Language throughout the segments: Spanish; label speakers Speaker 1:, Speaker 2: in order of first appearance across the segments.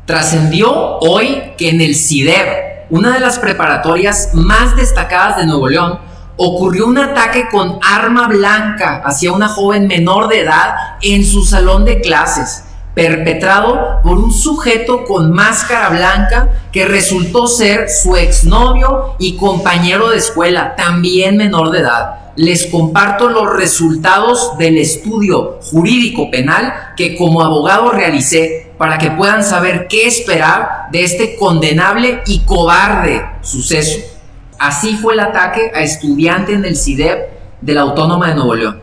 Speaker 1: Trascendió hoy que en el CIDEB, una de las preparatorias más destacadas de Nuevo León, ocurrió un ataque con arma blanca hacia una joven menor de edad en su salón de clases, perpetrado por un sujeto con máscara blanca que resultó ser su exnovio y compañero de escuela, también menor de edad. Les comparto los resultados del estudio jurídico penal que como abogado realicé para que puedan saber qué esperar de este condenable y cobarde suceso. Así fue el ataque a estudiante en el CIDEB de la Autónoma de Nuevo León.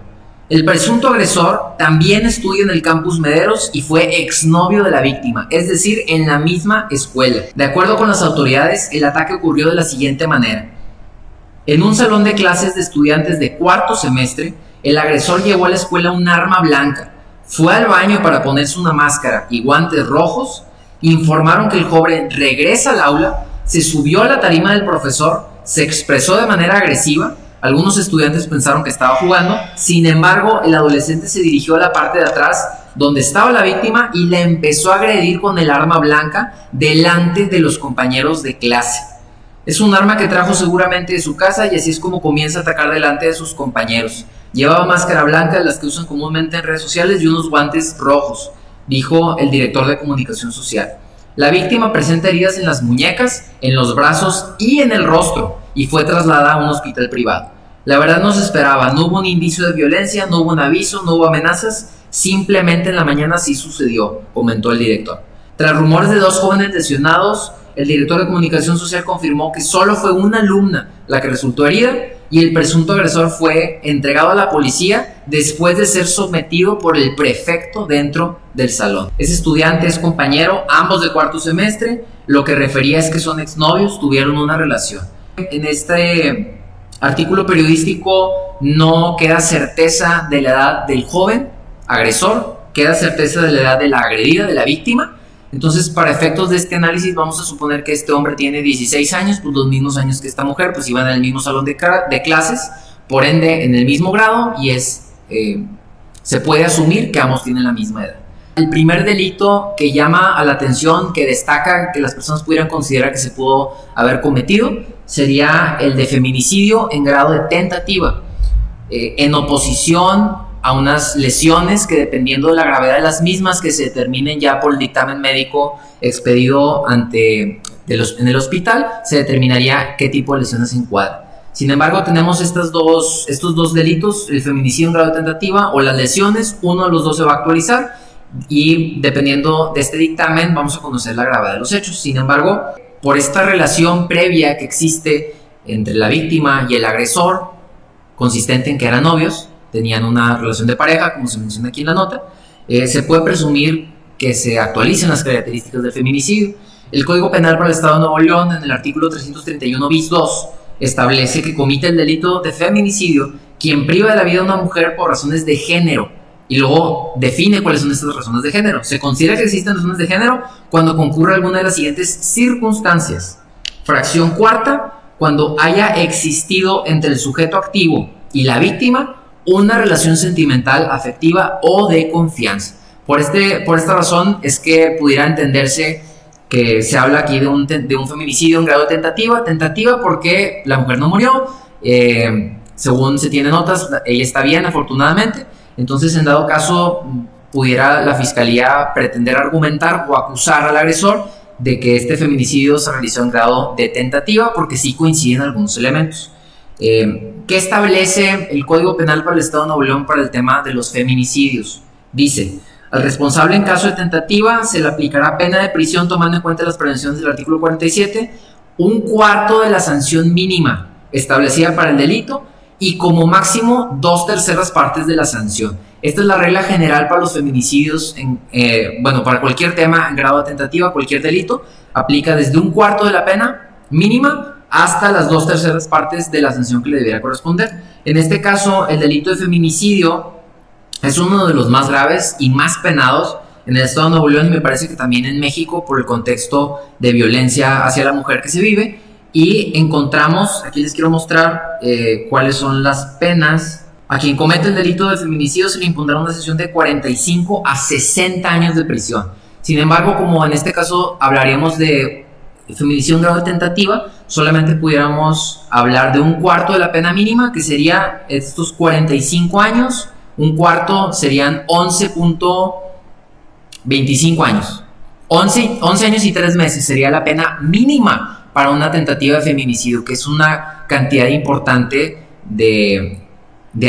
Speaker 1: El presunto agresor también estudia en el campus Mederos y fue exnovio de la víctima, es decir, en la misma escuela. De acuerdo con las autoridades, el ataque ocurrió de la siguiente manera. En un salón de clases de estudiantes de cuarto semestre, el agresor llevó a la escuela un arma blanca, fue al baño para ponerse una máscara y guantes rojos, informaron que el joven regresa al aula, se subió a la tarima del profesor, se expresó de manera agresiva. Algunos estudiantes pensaron que estaba jugando, sin embargo, el adolescente se dirigió a la parte de atrás donde estaba la víctima y la empezó a agredir con el arma blanca delante de los compañeros de clase. Es un arma que trajo seguramente de su casa y así es como comienza a atacar delante de sus compañeros. Llevaba máscara blanca, las que usan comúnmente en redes sociales, y unos guantes rojos, dijo el director de comunicación social. La víctima presenta heridas en las muñecas, en los brazos y en el rostro y fue trasladada a un hospital privado. La verdad no se esperaba, no hubo un indicio de violencia, no hubo un aviso, no hubo amenazas, simplemente en la mañana sí sucedió, comentó el director. Tras rumores de 2 jóvenes lesionados, el director de comunicación social confirmó que solo fue una alumna la que resultó herida y el presunto agresor fue entregado a la policía después de ser sometido por el prefecto dentro del salón. Ese estudiante es compañero, ambos de cuarto semestre, lo que refería es que son exnovios, tuvieron una relación. En este artículo periodístico no queda certeza de la edad del joven agresor, queda certeza de la edad de la agredida, de la víctima. Entonces, para efectos de este análisis, vamos a suponer que este hombre tiene 16 años, pues los mismos años que esta mujer, pues iban en el mismo salón de clases, por ende en el mismo grado, y se puede asumir que ambos tienen la misma edad. El primer delito que llama a la atención, que destaca que las personas pudieran considerar que se pudo haber cometido, sería el de feminicidio en grado de tentativa, en oposición a unas lesiones que, dependiendo de la gravedad de las mismas que se determinen ya por el dictamen médico expedido en el hospital, se determinaría qué tipo de lesiones se encuadra. Sin embargo, tenemos estos dos delitos, el feminicidio en grado de tentativa o las lesiones, uno de los dos se va a actualizar y dependiendo de este dictamen vamos a conocer la gravedad de los hechos. Sin embargo, por esta relación previa que existe entre la víctima y el agresor, consistente en que eran novios, tenían una relación de pareja, como se menciona aquí en la nota, se puede presumir que se actualicen las características del feminicidio. El Código Penal para el Estado de Nuevo León, en el artículo 331 bis 2, establece que comete el delito de feminicidio quien priva de la vida a una mujer por razones de género, y luego define cuáles son estas razones de género. Se considera que existen razones de género cuando concurre alguna de las siguientes circunstancias. Fracción cuarta, cuando haya existido entre el sujeto activo y la víctima una relación sentimental, afectiva o de confianza. Por esta razón es que pudiera entenderse que se habla aquí de un feminicidio en grado de tentativa porque la mujer no murió, según se tiene notas, ella está bien afortunadamente. Entonces, en dado caso, pudiera la fiscalía pretender argumentar o acusar al agresor de que este feminicidio se realizó en grado de tentativa porque sí coinciden algunos elementos. ¿Qué establece el Código Penal para el Estado de Nuevo León para el tema de los feminicidios? Dice: al responsable en caso de tentativa se le aplicará pena de prisión tomando en cuenta las prevenciones del artículo 47, 1/4 de la sanción mínima establecida para el delito y como máximo 2/3 partes de la sanción. Esta es la regla general para los feminicidios, para cualquier tema en grado de tentativa, cualquier delito, aplica desde 1/4 de la pena mínima hasta las 2/3 partes de la sanción que le debiera corresponder. En este caso, el delito de feminicidio es uno de los más graves y más penados en el Estado de Nuevo León y me parece que también en México por el contexto de violencia hacia la mujer que se vive. Y encontramos, aquí les quiero mostrar cuáles son las penas. A quien comete el delito de feminicidio se le impondrá una sanción de 45 a 60 años de prisión. Sin embargo, como en este caso hablaríamos de feminicidio en grado de tentativa, solamente pudiéramos hablar de un cuarto de la pena mínima, que sería estos 45 años, un cuarto serían 11.25 años. 11 años y 3 meses sería la pena mínima para una tentativa de feminicidio, que es una cantidad importante de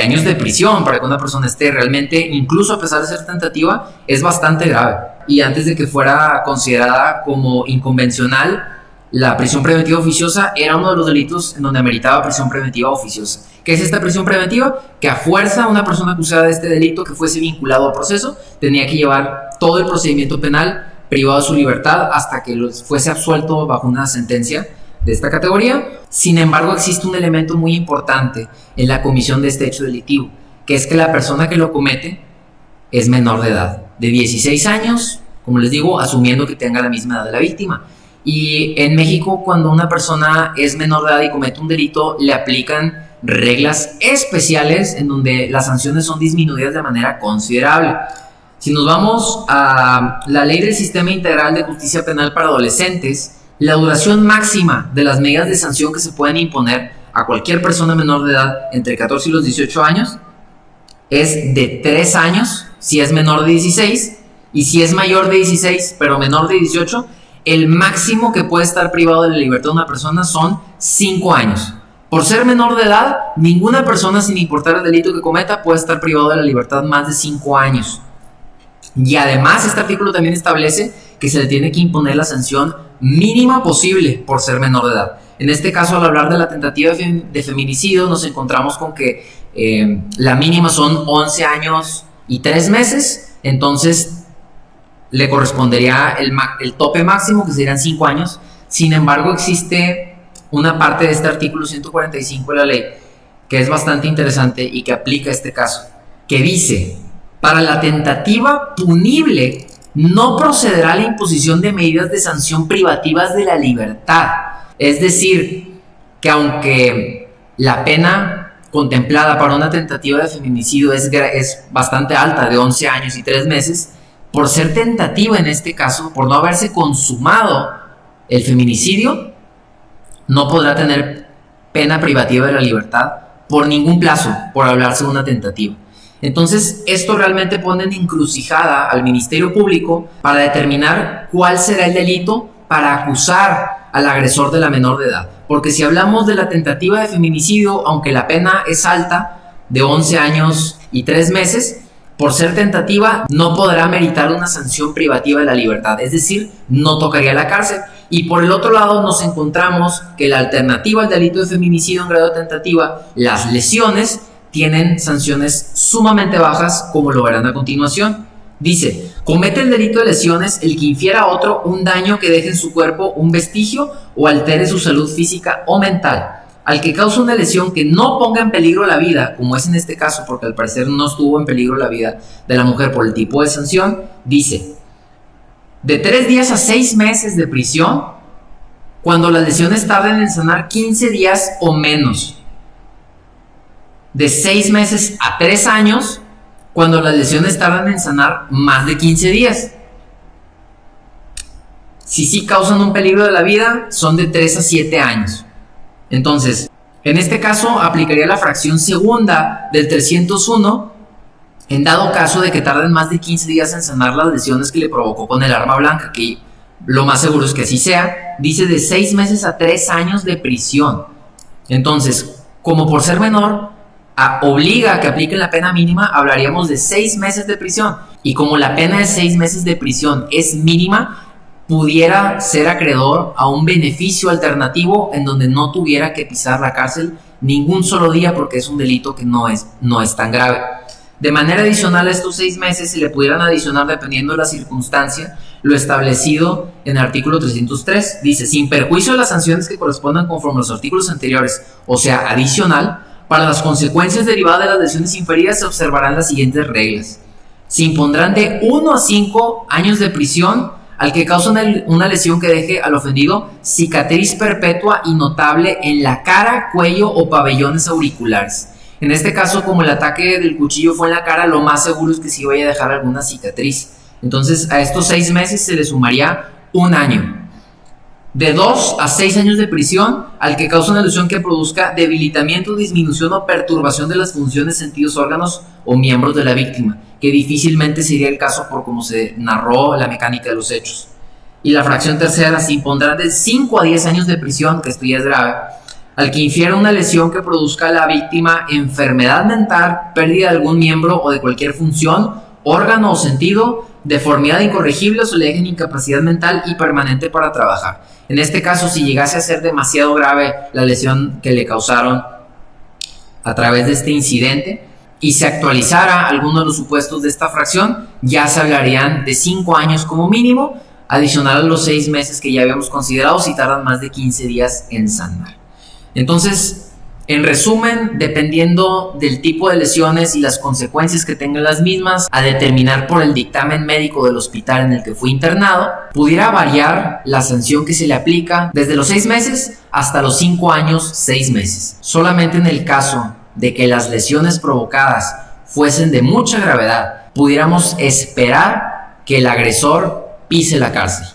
Speaker 1: años de prisión para que una persona esté realmente, incluso a pesar de ser tentativa, es bastante grave. Y antes de que fuera considerada como inconvencional, la prisión preventiva oficiosa era uno de los delitos en donde ameritaba prisión preventiva oficiosa. ¿Qué es esta prisión preventiva? Que a fuerza una persona acusada de este delito que fuese vinculado al proceso tenía que llevar todo el procedimiento penal privado de su libertad hasta que fuese absuelto bajo una sentencia de esta categoría. Sin embargo, existe un elemento muy importante en la comisión de este hecho delictivo, que es que la persona que lo comete es menor de edad, de 16 años, como les digo, asumiendo que tenga la misma edad de la víctima. Y en México, cuando una persona es menor de edad y comete un delito, le aplican reglas especiales en donde las sanciones son disminuidas de manera considerable. Si nos vamos a la Ley del Sistema Integral de Justicia Penal para Adolescentes, la duración máxima de las medidas de sanción que se pueden imponer a cualquier persona menor de edad entre 14 y los 18 años es de 3 años si es menor de 16, y si es mayor de 16 pero menor de 18, el máximo que puede estar privado de la libertad de una persona son 5 años. Por ser menor de edad, ninguna persona, sin importar el delito que cometa, puede estar privado de la libertad más de 5 años. Y además, este artículo también establece que se le tiene que imponer la sanción mínima posible por ser menor de edad. En este caso, al hablar de la tentativa de feminicidio, nos encontramos con que la mínima son 11 años y 3 meses, entonces le correspondería el tope máximo, que serían 5 años. Sin embargo, existe una parte de este artículo 145 de la ley que es bastante interesante y que aplica este caso, que dice: para la tentativa punible no procederá la imposición de medidas de sanción privativas de la libertad. Es decir, que aunque la pena contemplada para una tentativa de feminicidio es bastante alta, de 11 años y 3 meses, por ser tentativa en este caso, por no haberse consumado el feminicidio, no podrá tener pena privativa de la libertad por ningún plazo, por hablarse de una tentativa. Entonces, esto realmente pone en encrucijada al Ministerio Público para determinar cuál será el delito para acusar al agresor de la menor de edad. Porque si hablamos de la tentativa de feminicidio, aunque la pena es alta, de 11 años y 3 meses, por ser tentativa no podrá meritar una sanción privativa de la libertad, es decir, no tocaría la cárcel. Y por el otro lado nos encontramos que la alternativa al delito de feminicidio en grado de tentativa, las lesiones, tienen sanciones sumamente bajas, como lo verán a continuación. Dice: comete el delito de lesiones el que infiera a otro un daño que deje en su cuerpo un vestigio o altere su salud física o mental. Al que causa una lesión que no ponga en peligro la vida, como es en este caso, porque al parecer no estuvo en peligro la vida de la mujer por el tipo de sanción, dice: de 3 días a 6 meses de prisión cuando las lesiones tarden en sanar 15 días o menos. De 6 meses a 3 años cuando las lesiones tardan en sanar más de 15 días. Si sí causan un peligro de la vida, son de 3 a 7 años. Entonces, en este caso aplicaría la fracción segunda del 301 en dado caso de que tarden más de 15 días en sanar las lesiones que le provocó con el arma blanca, que lo más seguro es que así sea. Dice de 6 meses a 3 años de prisión. Entonces, como por ser menor obliga a que apliquen la pena mínima, hablaríamos de 6 meses de prisión. Y como la pena de 6 meses de prisión es mínima, pudiera ser acreedor a un beneficio alternativo en donde no tuviera que pisar la cárcel ningún solo día, porque es un delito que no es tan grave. De manera adicional a estos 6 meses se le pudieran adicionar, dependiendo de la circunstancia, lo establecido en el artículo 303. Dice: sin perjuicio de las sanciones que correspondan conforme a los artículos anteriores, o sea, adicional, para las consecuencias derivadas de las lesiones inferidas se observarán las siguientes reglas. Se impondrán de 1 a 5 años de prisión al que causa una lesión que deje al ofendido cicatriz perpetua y notable en la cara, cuello o pabellones auriculares. En este caso, como el ataque del cuchillo fue en la cara, lo más seguro es que sí vaya a dejar alguna cicatriz Entonces a estos 6 meses se le sumaría un año. De 2 a 6 años de prisión al que causa una lesión que produzca debilitamiento, disminución o perturbación de las funciones, sentidos, órganos o miembros de la víctima, que difícilmente sería el caso por cómo se narró la mecánica de los hechos. Y la fracción tercera se impondrá de 5 a 10 años de prisión, que esto ya es grave, al que infiera una lesión que produzca a la víctima enfermedad mental, pérdida de algún miembro o de cualquier función, órgano o sentido, deformidad incorregible o se le deje en incapacidad mental y permanente para trabajar. En este caso, si llegase a ser demasiado grave la lesión que le causaron a través de este incidente y se actualizara alguno de los supuestos de esta fracción, ya se hablarían de 5 años como mínimo, adicional a los 6 meses que ya habíamos considerado si tardan más de 15 días en sanar. Entonces, en resumen, dependiendo del tipo de lesiones y las consecuencias que tengan las mismas, a determinar por el dictamen médico del hospital en el que fue internado, pudiera variar la sanción que se le aplica desde los 6 meses hasta los 5 años, 6 meses. Solamente en el caso de que las lesiones provocadas fuesen de mucha gravedad, pudiéramos esperar que el agresor pise la cárcel.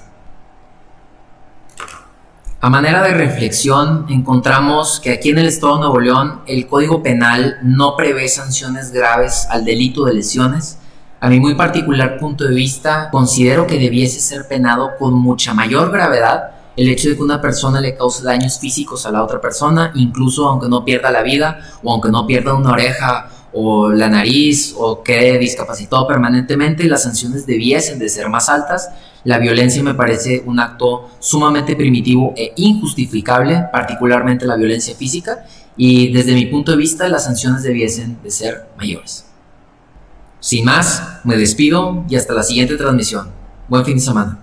Speaker 1: A manera de reflexión, encontramos que aquí en el estado de Nuevo León el Código Penal no prevé sanciones graves al delito de lesiones. A mi muy particular punto de vista, considero que debiese ser penado con mucha mayor gravedad el hecho de que una persona le cause daños físicos a la otra persona, incluso aunque no pierda la vida o aunque no pierda una oreja o la nariz o quede discapacitado permanentemente, las sanciones debiesen de ser más altas. La violencia me parece un acto sumamente primitivo e injustificable, particularmente la violencia física, y desde mi punto de vista las sanciones debiesen de ser mayores. Sin más, me despido y hasta la siguiente transmisión. Buen fin de semana.